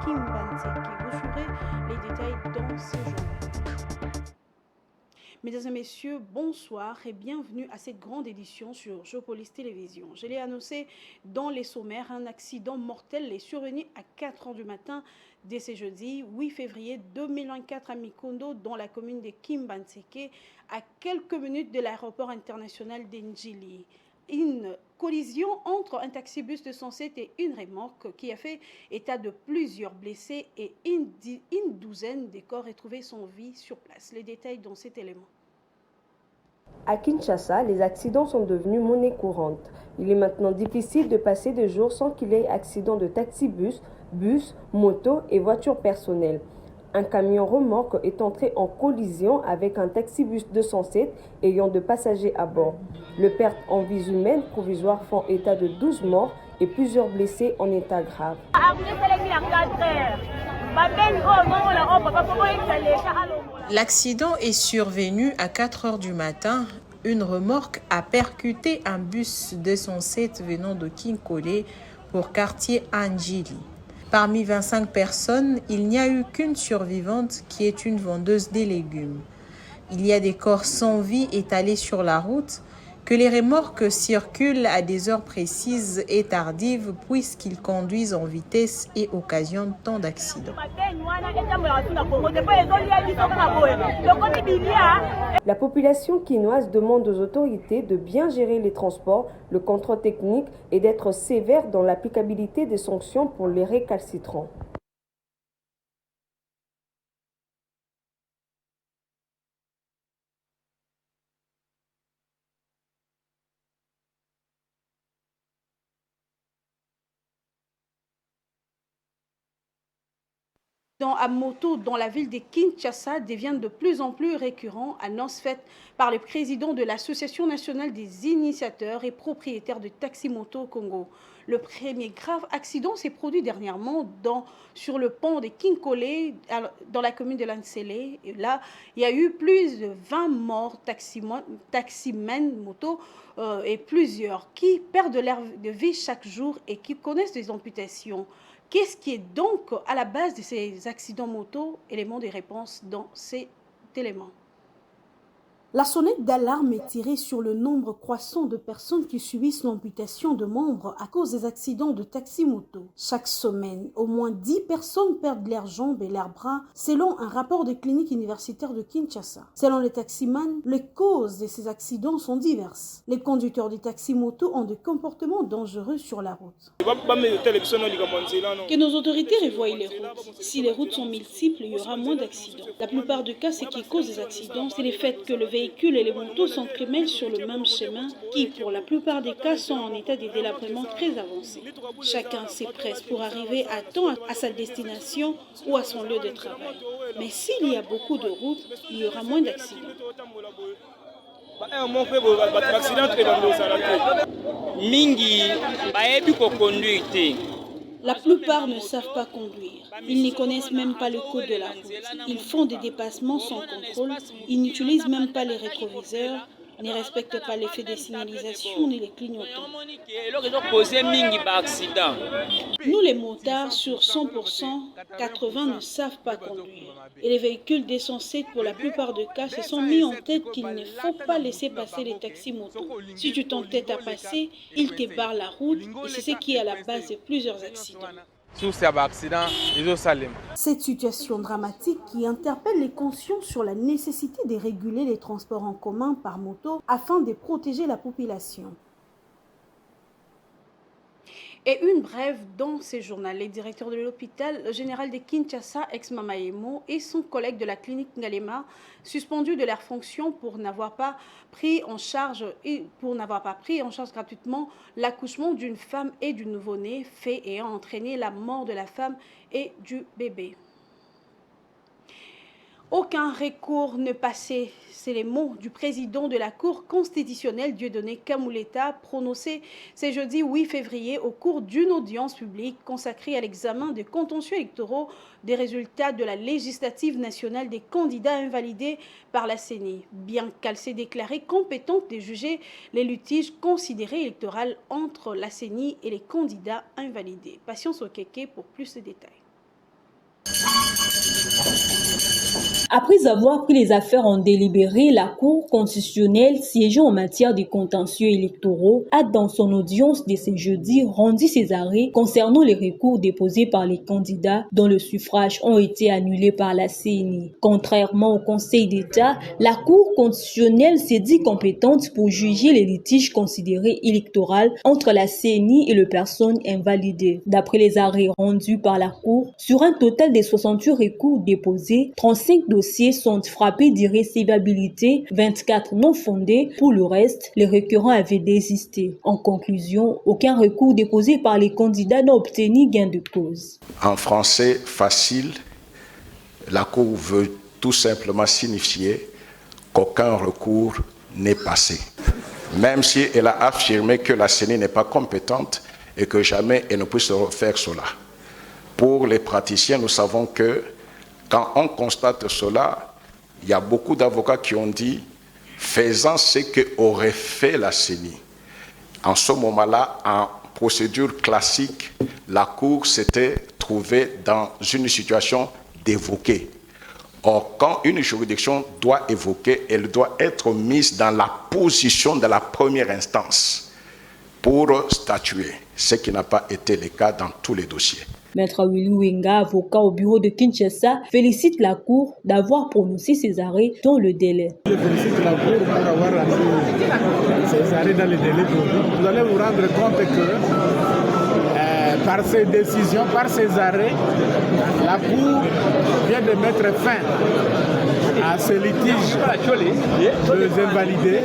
Kimbanseke. Vous suivrez les détails dans ce journal. Mesdames et messieurs, bonsoir et bienvenue à cette grande édition sur Geopolis Télévision. Je l'ai annoncé dans les sommaires, un accident mortel est survenu à 4 h du matin dès ce jeudi 8 février 2024 à Mikondo, dans la commune de Kimbanseke, à quelques minutes de l'aéroport international d'Njili. Une collision entre un taxibus de 107 et une remorque qui a fait état de plusieurs blessés et une douzaine de corps retrouvés sans vie sur place. Les détails dans cet élément. À Kinshasa, les accidents sont devenus monnaie courante. Il est maintenant difficile de passer de jours sans qu'il y ait accident de taxibus, bus, moto et voiture personnelle. Un camion remorque est entré en collision avec un taxibus 207 ayant de passagers à bord. Les pertes en vies humaines provisoires font état de 12 morts et plusieurs blessés en état grave. L'accident est survenu à 4 h du matin. Une remorque a percuté un bus 207 venant de Kinkole pour quartier Anjili. Parmi 25 personnes, il n'y a eu qu'une survivante qui est une vendeuse des légumes. Il y a des corps sans vie étalés sur la route. Que les remorques circulent à des heures précises et tardives puisqu'ils conduisent en vitesse et occasionnent tant d'accidents. La population quinoise demande aux autorités de bien gérer les transports, le contrôle technique et d'être sévère dans l'applicabilité des sanctions pour les récalcitrants. À moto dans la ville de Kinshasa devient de plus en plus récurrent, annonce faite par le président de l'Association nationale des initiateurs et propriétaires de taxi-moto au Congo. Le premier grave accident s'est produit dernièrement sur le pont de Kinkole, dans la commune de Lansele. Et là, il y a eu plus de 20 morts taximens moto et plusieurs qui perdent leur de vie chaque jour et qui connaissent des amputations. Qu'est-ce qui est donc à la base de ces accidents moto? Élément de réponse dans cet élément. La sonnette d'alarme est tirée sur le nombre croissant de personnes qui subissent l'amputation de membres à cause des accidents de taxi-moto. Chaque semaine, au moins 10 personnes perdent leurs jambes et leurs bras, selon un rapport de clinique universitaire de Kinshasa. Selon les taximans, les causes de ces accidents sont diverses. Les conducteurs de taxi-moto ont des comportements dangereux sur la route. Que nos autorités revoient les routes. Si les routes sont multiples, il y aura moins d'accidents. La plupart du cas, ce qui cause des accidents, c'est le fait que le véhicule et les motos s'entremêlent sur le même chemin qui, pour la plupart des cas, sont en état de délabrement très avancé. Chacun s'empresse pour arriver à temps à sa destination ou à son lieu de travail. Mais s'il y a beaucoup de routes, il y aura moins d'accidents. La plupart ne savent pas conduire. Ils n'y connaissent même pas le code de la route. Ils font des dépassements sans contrôle. Ils n'utilisent même pas les rétroviseurs, ne respectent pas l'effet des signalisations ni les clignotants. Nous, les motards, sur 100%, 80 ne savent pas conduire. Et les véhicules des 107, pour la plupart des cas, se sont mis en tête qu'il ne faut pas laisser passer les taxis-motos. Si tu t'entêtes à passer, ils te barrent la route et c'est ce qui est à la base de plusieurs accidents. Cette situation dramatique qui interpelle les conscients sur la nécessité de réguler les transports en commun par moto afin de protéger la population. Et une brève dans ce journal, les directeurs de l'hôpital général de Kinshasa, ex-Mamaemo, et son collègue de la clinique Ngalema, suspendus de leurs fonctions pour n'avoir pas pris en charge gratuitement l'accouchement d'une femme et du nouveau-né, fait ayant entraîné la mort de la femme et du bébé. Aucun recours ne passait, c'est les mots du président de la Cour constitutionnelle Dieudonné Kamuleta prononcés ce jeudi 8 février au cours d'une audience publique consacrée à l'examen des contentieux électoraux des résultats de la législative nationale des candidats invalidés par la CENI, bien qu'elle s'est déclarée compétente de juger les litiges considérés électoraux entre la CENI et les candidats invalidés. Patience au kéké pour plus de détails. Après avoir pris les affaires en délibéré, la Cour constitutionnelle siégeant en matière de contentieux électoraux a, dans son audience de ce jeudi, rendu ses arrêts concernant les recours déposés par les candidats dont le suffrage ont été annulés par la CENI. Contrairement au Conseil d'État, la Cour constitutionnelle s'est dit compétente pour juger les litiges considérés électoraux entre la CENI et les personnes invalidées. D'après les arrêts rendus par la Cour, sur un total de 68 recours déposés, 35 dossiers sont frappés d'irrécevabilité, 24 non fondés. Pour le reste, les requérants avaient désisté. En conclusion, aucun recours déposé par les candidats n'a obtenu gain de cause. En français facile, la Cour veut tout simplement signifier qu'aucun recours n'est passé. Même si elle a affirmé que la CENI n'est pas compétente et que jamais elle ne puisse faire cela. Pour les praticiens, nous savons que quand on constate cela, il y a beaucoup d'avocats qui ont dit « faisant ce qu'aurait fait la CENI ». En ce moment-là, en procédure classique, la Cour s'était trouvée dans une situation d'évoquer. Or, quand une juridiction doit évoquer, elle doit être mise dans la position de la première instance pour statuer, ce qui n'a pas été le cas dans tous les dossiers. Maître Willy Wenga, avocat au bureau de Kinshasa, félicite la Cour d'avoir prononcé ces arrêts dans le délai. Je félicite la Cour pour avoir rendu ces arrêts dans le délai. Vous allez vous rendre compte que par ces décisions, par ces arrêts, la Cour vient de mettre fin à ce litige des invalidés.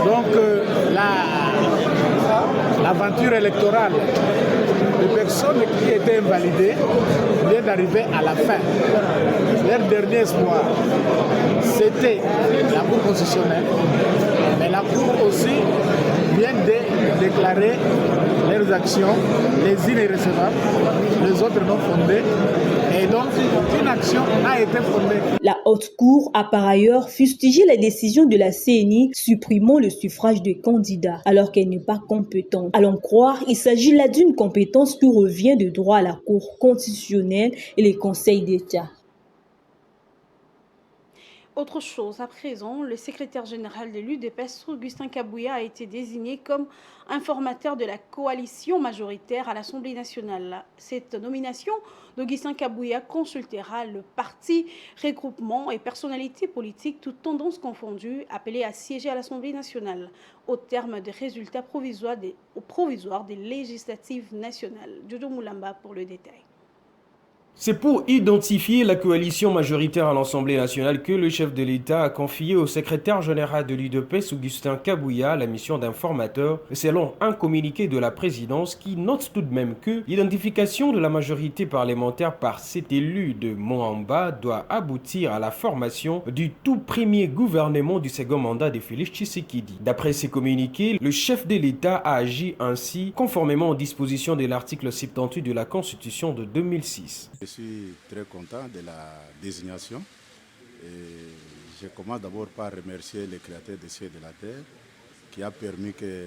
Donc l'aventure électorale de personnes qui étaient invalidées vient d'arriver à la fin. Leur dernier espoir, c'était la Cour constitutionnelle, mais la Cour aussi vient de déclarer leurs actions, les irrécevables, les autres non fondées, et donc aucune action n'a été fondée. La Haute Cour a par ailleurs fustigé la décision de la CENI supprimant le suffrage des candidats, alors qu'elle n'est pas compétente. À l'en croire, il s'agit là d'une compétence qui revient de droit à la Cour constitutionnelle et les conseils d'État. Autre chose, à présent, le secrétaire général de l'UDPS, Augustin Kabouya, a été désigné comme informateur de la coalition majoritaire à l'Assemblée nationale. Cette nomination d'Augustin Kabouya consultera le parti, regroupement et personnalités politiques, toutes tendances confondues, appelées à siéger à l'Assemblée nationale, au terme des résultats provisoires des législatives nationales. Jojo Moulamba pour le détail. C'est pour identifier la coalition majoritaire à l'Assemblée nationale que le chef de l'État a confié au secrétaire général de l'UDPS, Augustin Kabouya, la mission d'informateur, selon un communiqué de la présidence qui note tout de même que l'identification de la majorité parlementaire par cet élu de Moamba doit aboutir à la formation du tout premier gouvernement du second mandat de Félix Tshisekedi. D'après ces communiqués, le chef de l'État a agi ainsi conformément aux dispositions de l'article 78 de la Constitution de 2006. Je suis très content de la désignation et je commence d'abord par remercier le Créateur des cieux et de la terre qui a permis que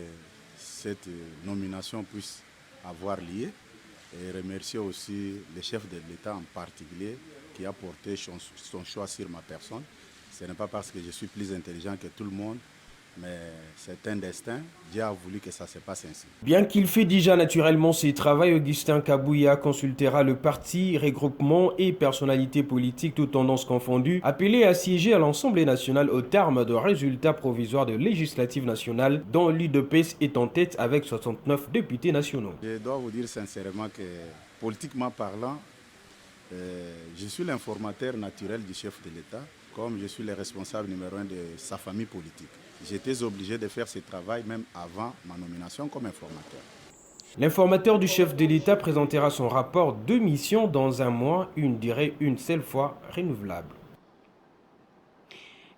cette nomination puisse avoir lieu et remercier aussi le chef de l'État en particulier qui a porté son choix sur ma personne. Ce n'est pas parce que je suis plus intelligent que tout le monde, mais c'est un destin. Dieu a voulu que ça se passe ainsi. Bien qu'il fait déjà naturellement ses travaux, Augustin Kabouya consultera le parti, regroupement et personnalité politique, toutes tendances confondues, appelés à siéger à l'Assemblée nationale au terme de résultats provisoires de législatives nationales, dont l'UDPS est en tête avec 69 députés nationaux. Je dois vous dire sincèrement que, politiquement parlant, je suis l'informateur naturel du chef de l'État, comme je suis le responsable numéro 1 de sa famille politique. J'étais obligé de faire ce travail même avant ma nomination comme informateur. L'informateur du chef de l'État présentera son rapport de mission dans un mois, une durée une seule fois renouvelable.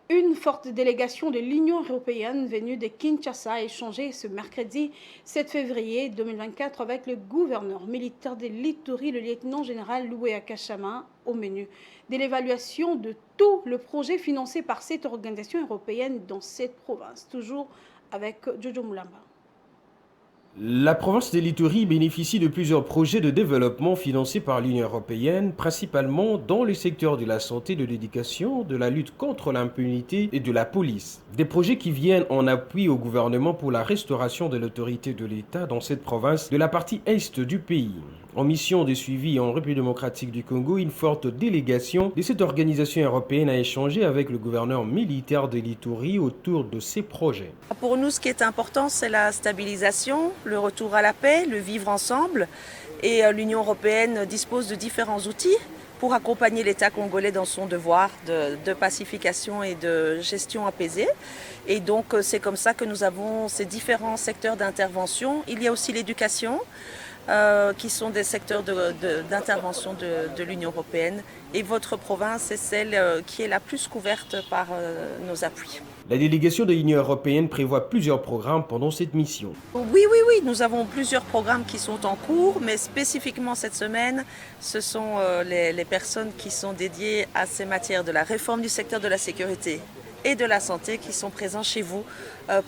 Une forte délégation de l'Union européenne venue de Kinshasa a échangé ce mercredi 7 février 2024 avec le gouverneur militaire de l'Ituri, le lieutenant-général Loué Akachama, au menu de l'évaluation de tout le projet financé par cette organisation européenne dans cette province. Toujours avec Jojo Moulamba. La province de l'Ituri bénéficie de plusieurs projets de développement financés par l'Union européenne, principalement dans les secteurs de la santé, de l'éducation, de la lutte contre l'impunité et de la police. Des projets qui viennent en appui au gouvernement pour la restauration de l'autorité de l'État dans cette province de la partie est du pays. En mission de suivi en République démocratique du Congo, une forte délégation de cette organisation européenne a échangé avec le gouverneur militaire de l'Ituri autour de ces projets. Pour nous, ce qui est important, c'est la stabilisation, le retour à la paix, le vivre ensemble. Et l'Union européenne dispose de différents outils pour accompagner l'État congolais dans son devoir de pacification et de gestion apaisée. Et donc, c'est comme ça que nous avons ces différents secteurs d'intervention. Il y a aussi l'éducation, qui sont des secteurs d'intervention de l'Union européenne. Et votre province est celle qui est la plus couverte par nos appuis. La délégation de l'Union européenne prévoit plusieurs programmes pendant cette mission. Oui, nous avons plusieurs programmes qui sont en cours, mais spécifiquement cette semaine, ce sont les personnes qui sont dédiées à ces matières de la réforme du secteur de la sécurité et de la santé qui sont présents chez vous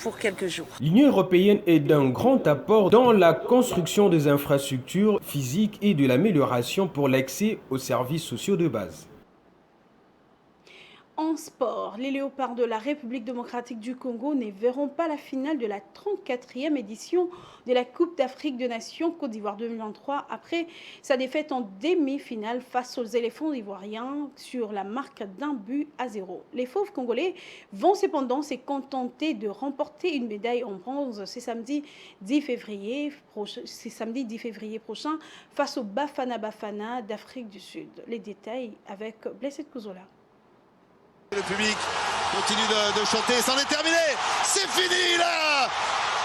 pour quelques jours. L'Union européenne est d'un grand apport dans la construction des infrastructures physiques et de l'amélioration pour l'accès aux services sociaux de base. En sport, les Léopards de la République démocratique du Congo ne verront pas la finale de la 34e édition de la Coupe d'Afrique des Nations Côte d'Ivoire 2023 après sa défaite en demi-finale face aux éléphants ivoiriens sur la marque d'1-0. Les fauves congolais vont cependant se contenter de remporter une médaille en bronze ce samedi 10 février prochain face au Bafana Bafana d'Afrique du Sud. Les détails avec Blessed Kouzola. Le public continue de chanter, c'en est terminé, c'est fini là.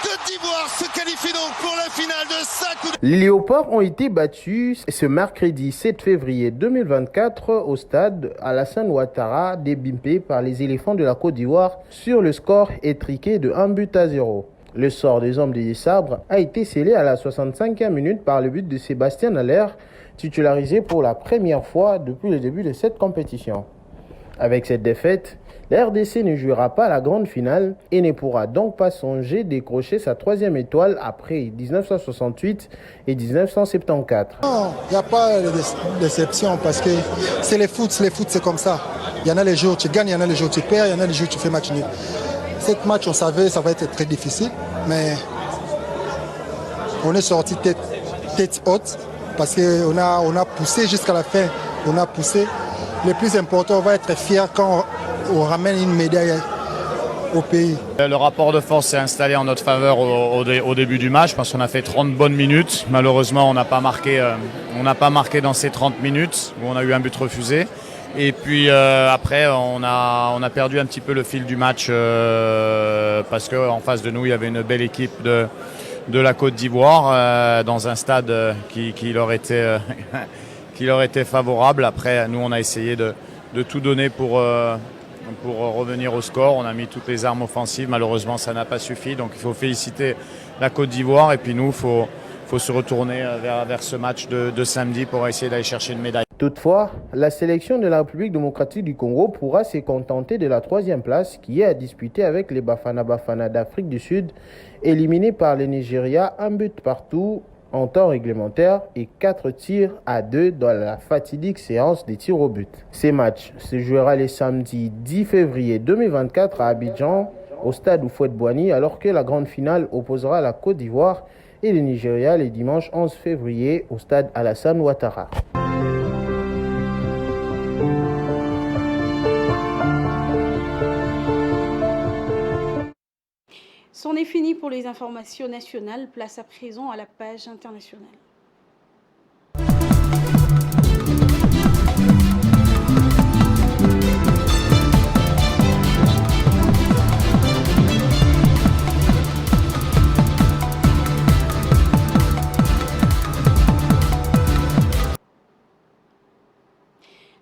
Côte d'Ivoire se qualifie donc pour la finale de 5 Les Léopards ont été battus ce mercredi 7 février 2024 au stade Alassane Ouattara d'Ebimpe par les éléphants de la Côte d'Ivoire sur le score étriqué de 1-0. Le sort des hommes des sabres a été scellé à la 65e minute par le but de Sébastien Haller, titularisé pour la première fois depuis le début de cette compétition. Avec cette défaite, la RDC ne jouera pas la grande finale et ne pourra donc pas songer décrocher sa 3e étoile après 1968 et 1974. Non, il n'y a pas de déception parce que c'est le foot c'est comme ça. Il y en a les jours où tu gagnes, il y en a les jours où tu perds, il y en a les jours où tu fais match nul. Cette match, on savait ça va être très difficile, mais on est sorti tête haute parce qu'on a poussé jusqu'à la fin, on a poussé. Le plus important, on va être fiers quand on ramène une médaille au pays. Le rapport de force s'est installé en notre faveur au début du match parce qu'on a fait 30 bonnes minutes. Malheureusement, on n'a pas marqué dans ces 30 minutes où on a eu un but refusé. Et puis après, on a perdu un petit peu le fil du match parce qu'en face de nous, il y avait une belle équipe de la Côte d'Ivoire dans un stade qui leur était... qui leur était favorable. Après, nous, on a essayé de tout donner pour revenir au score. On a mis toutes les armes offensives. Malheureusement, ça n'a pas suffi. Donc, il faut féliciter la Côte d'Ivoire. Et puis, nous, il faut se retourner vers ce match de samedi pour essayer d'aller chercher une médaille. Toutefois, la sélection de la République démocratique du Congo pourra se contenter de la 3e place qui est à disputer avec les Bafana Bafana d'Afrique du Sud, éliminés par le Nigeria, 1 but partout en temps réglementaire et 4-2 dans la fatidique séance des tirs au but. Ces matchs se jouera le samedi 10 février 2024 à Abidjan, au stade Houphouët-Boigny, alors que la grande finale opposera la Côte d'Ivoire et le Nigeria le dimanche 11 février au stade Alassane Ouattara. C'en est fini pour les informations nationales. Place à présent à la page internationale.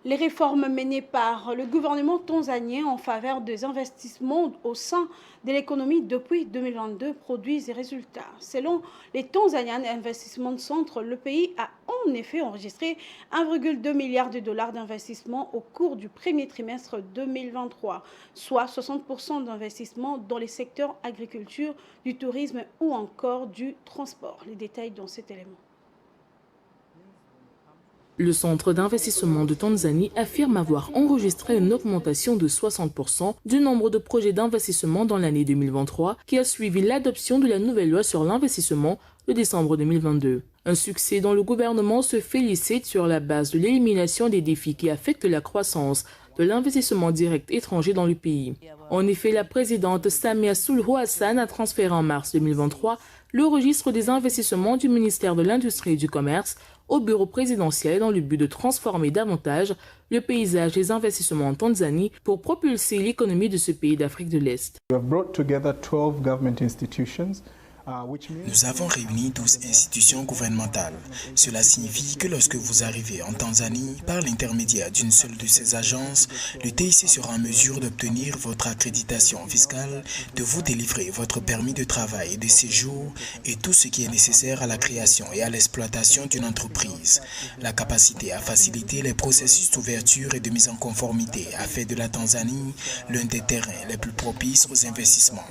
Les réformes menées par le gouvernement tanzanien en faveur des investissements au sein de l'économie depuis 2022 produisent des résultats. Selon les Tanzanian Investment Center, le pays a en effet enregistré 1,2 milliard de dollars d'investissement au cours du premier trimestre 2023, soit 60% d'investissement dans les secteurs agriculture, du tourisme ou encore du transport. Les détails dans cet élément. Le Centre d'investissement de Tanzanie affirme avoir enregistré une augmentation de 60% du nombre de projets d'investissement dans l'année 2023 qui a suivi l'adoption de la nouvelle loi sur l'investissement de décembre 2022. Un succès dont le gouvernement se félicite sur la base de l'élimination des défis qui affectent la croissance de l'investissement direct étranger dans le pays. En effet, la présidente Samia Suluhu Hassan a transféré en mars 2023 le registre des investissements du ministère de l'Industrie et du Commerce au bureau présidentiel dans le but de transformer davantage le paysage des investissements en Tanzanie pour propulser l'économie de ce pays d'Afrique de l'Est. Nous avons réuni 12 institutions gouvernementales. Cela signifie que lorsque vous arrivez en Tanzanie, par l'intermédiaire d'une seule de ces agences, le TIC sera en mesure d'obtenir votre accréditation fiscale, de vous délivrer votre permis de travail et de séjour et tout ce qui est nécessaire à la création et à l'exploitation d'une entreprise. La capacité à faciliter les processus d'ouverture et de mise en conformité a fait de la Tanzanie l'un des terrains les plus propices aux investissements.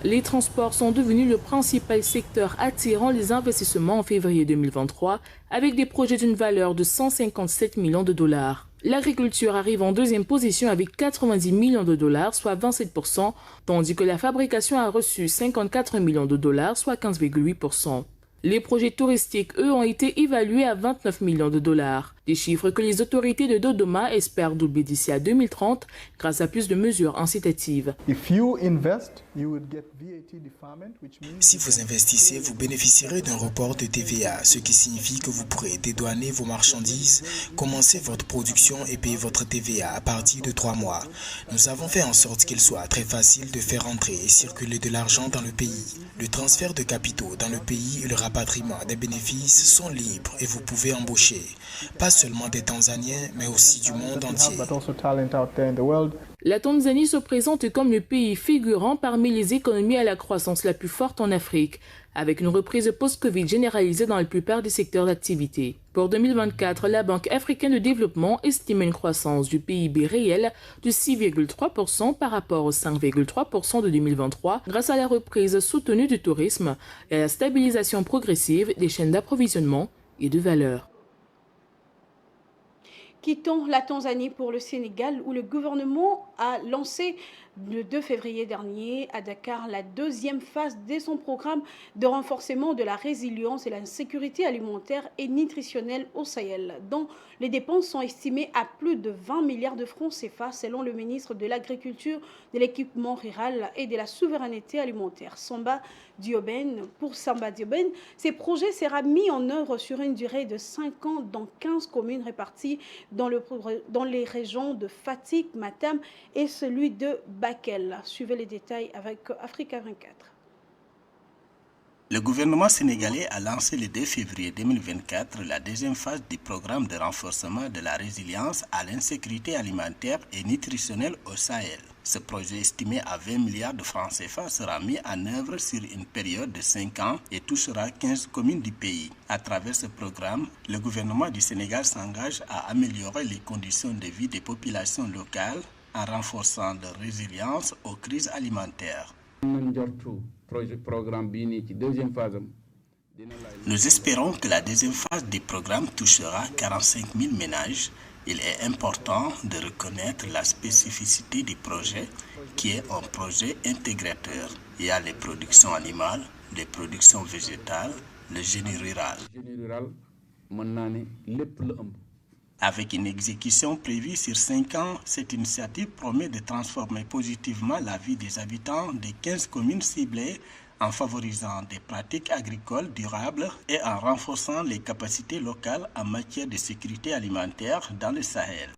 Les transports sont devenus le principal secteur attirant les investissements en février 2023 avec des projets d'une valeur de 157 millions de dollars. L'agriculture arrive en deuxième position avec 90 millions de dollars, soit 27%, tandis que la fabrication a reçu 54 millions de dollars, soit 15,8%. Les projets touristiques, eux, ont été évalués à 29 millions de dollars. Des chiffres que les autorités de Dodoma espèrent doubler d'ici à 2030 grâce à plus de mesures incitatives. Si vous investissez, vous bénéficierez d'un report de TVA, ce qui signifie que vous pourrez dédouaner vos marchandises, commencer votre production et payer votre TVA à partir de 3 mois. Nous avons fait en sorte qu'il soit très facile de faire entrer et circuler de l'argent dans le pays. Le transfert de capitaux dans le pays et le rapatriement des bénéfices sont libres et vous pouvez embaucher. Pas seulement des Tanzaniens, mais aussi du monde entier. La Tanzanie se présente comme le pays figurant parmi les économies à la croissance la plus forte en Afrique, avec une reprise post-Covid généralisée dans la plupart des secteurs d'activité. Pour 2024, la Banque africaine de développement estime une croissance du PIB réel de 6,3% par rapport aux 5,3% de 2023 grâce à la reprise soutenue du tourisme et à la stabilisation progressive des chaînes d'approvisionnement et de valeur. Quittons la Tanzanie pour le Sénégal où le gouvernement a lancé le 2 février dernier à Dakar la deuxième phase de son programme de renforcement de la résilience et la sécurité alimentaire et nutritionnelle au Sahel, dont les dépenses sont estimées à plus de 20 milliards de francs CFA selon le ministre de l'Agriculture, de l'Équipement rural et de la Souveraineté alimentaire, Samba Diobène. Pour Samba Diobène, ces projets seront mis en œuvre sur une durée de 5 ans dans 15 communes réparties dans les régions de Fatick, Matam et celui de Bakel. Suivez les détails avec Africa 24. Le gouvernement sénégalais a lancé le 2 février 2024 la deuxième phase du programme de renforcement de la résilience à l'insécurité alimentaire et nutritionnelle au Sahel. Ce projet estimé à 20 milliards de francs CFA sera mis en œuvre sur une période de 5 ans et touchera 15 communes du pays. À travers ce programme, le gouvernement du Sénégal s'engage à améliorer les conditions de vie des populations locales en renforçant leur résilience aux crises alimentaires. Nous espérons que la deuxième phase du programme touchera 45 000 ménages. Il est important de reconnaître la spécificité du projet qui est un projet intégrateur. Il y a les productions animales, les productions végétales, le génie rural. Avec une exécution prévue sur 5 ans, cette initiative promet de transformer positivement la vie des habitants des 15 communes ciblées en favorisant des pratiques agricoles durables et en renforçant les capacités locales en matière de sécurité alimentaire dans le Sahel.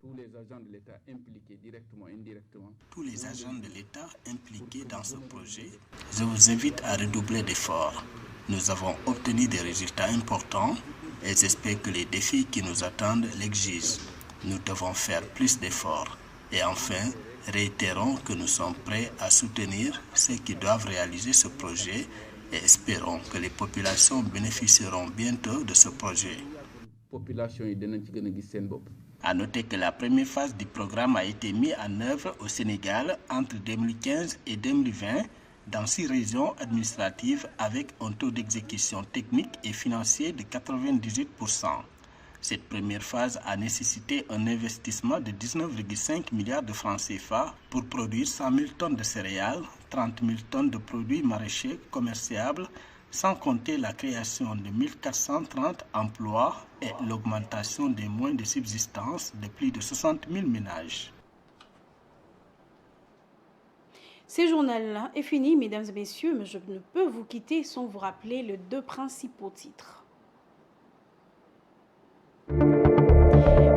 Tous les agents de l'État impliqués dans ce projet, je vous invite à redoubler d'efforts. Nous avons obtenu des résultats importants et j'espère que les défis qui nous attendent l'exigent. Nous devons faire plus d'efforts. Et enfin, réitérons que nous sommes prêts à soutenir ceux qui doivent réaliser ce projet et espérons que les populations bénéficieront bientôt de ce projet. À noter que la première phase du programme a été mise en œuvre au Sénégal entre 2015 et 2020 dans 6 régions administratives avec un taux d'exécution technique et financier de 98%. Cette première phase a nécessité un investissement de 19,5 milliards de francs CFA pour produire 100 000 tonnes de céréales, 30 000 tonnes de produits maraîchers commerciables, sans compter la création de 1430 emplois et l'augmentation des moyens de subsistance de plus de 60 000 ménages. Ce journal-là est fini, mesdames et messieurs, mais je ne peux vous quitter sans vous rappeler les 2 principaux titres.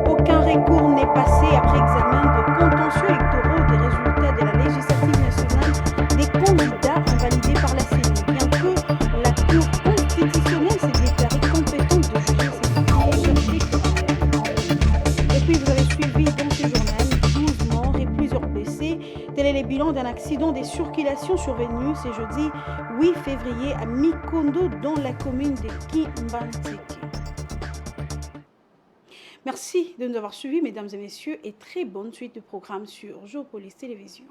Aucun recours n'est passé après examen de contentieux électoraux des résultats de la législative nationale des candidats invalidés par la CENI, bien que la Cour constitutionnelle s'est déclarée compétente de juger ces recherches. Et puis vous avez suivi dans ce journal 12 morts et plusieurs blessés. Tel est le bilan d'un accident des circulations survenu ce jeudi 8 février à Mikondo dans la commune de Kimbanzeke. Merci de nous avoir suivis, mesdames et messieurs, et très bonne suite de programme sur Géopolis Télévision.